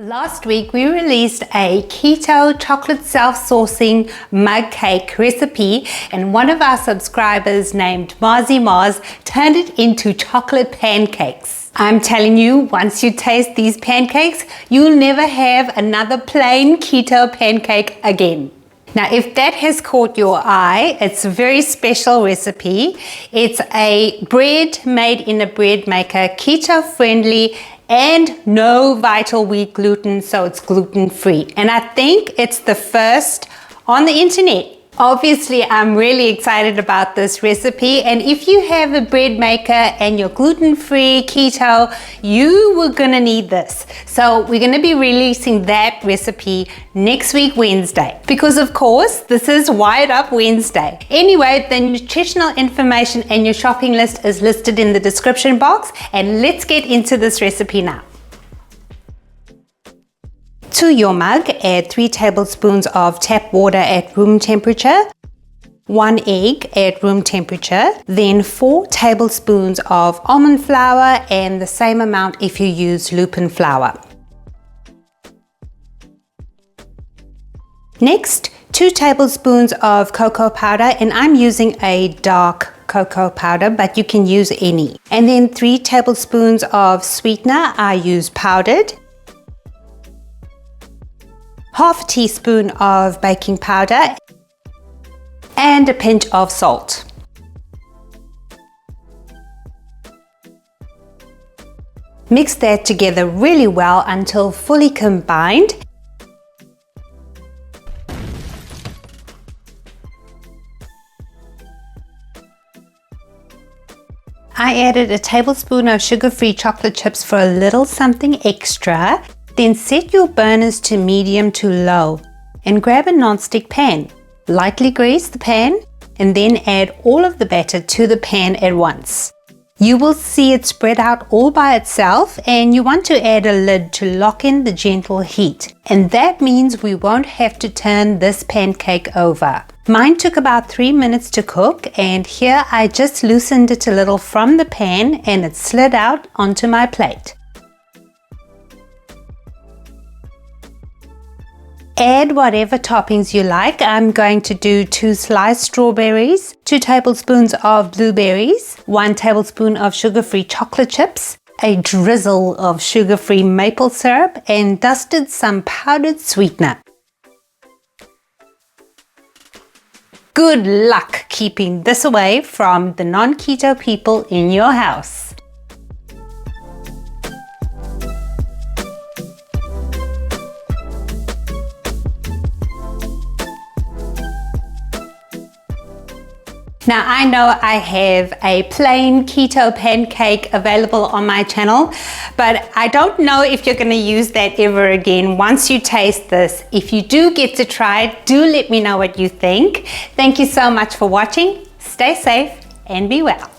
Last week we released a keto chocolate self-saucing mug cake recipe, and one of our subscribers named Marzi Mars turned it into chocolate pancakes. I'm telling you, once you taste these pancakes, you'll never have another plain keto pancake again. Now, if that has caught your eye, it's a very special recipe. It's a bread made in a bread maker, keto friendly, and no vital wheat gluten, so it's gluten-free. And I think it's the first on the internet. Obviously, I'm really excited about this recipe, and if you have a bread maker and you're gluten-free, keto, you were gonna need this. So we're gonna be releasing that recipe next week, Wednesday, because of course, this is Wired Up Wednesday. Anyway, the nutritional information and your shopping list is listed in the description box, and let's get into this recipe now. To your mug, add 3 tablespoons of tap water at room temperature, 1 egg at room temperature, then 4 tablespoons of almond flour and the same amount if you use Lupin Flour. Next, 2 tablespoons of cocoa powder, and I'm using a dark cocoa powder, but you can use any. And then 3 tablespoons of sweetener, I use powdered. Half a teaspoon of baking powder and a pinch of salt. Mix that together really well until fully combined. I added a tablespoon of sugar-free chocolate chips for a little something extra. Then set your burners to medium to low and grab a non-stick pan. Lightly grease the pan and then add all of the batter to the pan at once. You will see it spread out all by itself, and you want to add a lid to lock in the gentle heat. And that means we won't have to turn this pancake over. Mine took about 3 minutes to cook, and here I just loosened it a little from the pan and it slid out onto my plate. Add whatever toppings you like. I'm going to do 2 sliced strawberries, 2 tablespoons of blueberries, 1 tablespoon of sugar-free chocolate chips, a drizzle of sugar-free maple syrup, and dusted some powdered sweetener. Good luck keeping this away from the non-keto people in your house. Now, I know I have a plain keto pancake available on my channel, but I don't know if you're going to use that ever again once you taste this. If you do get to try it, do let me know what you think. Thank you so much for watching. Stay safe and be well.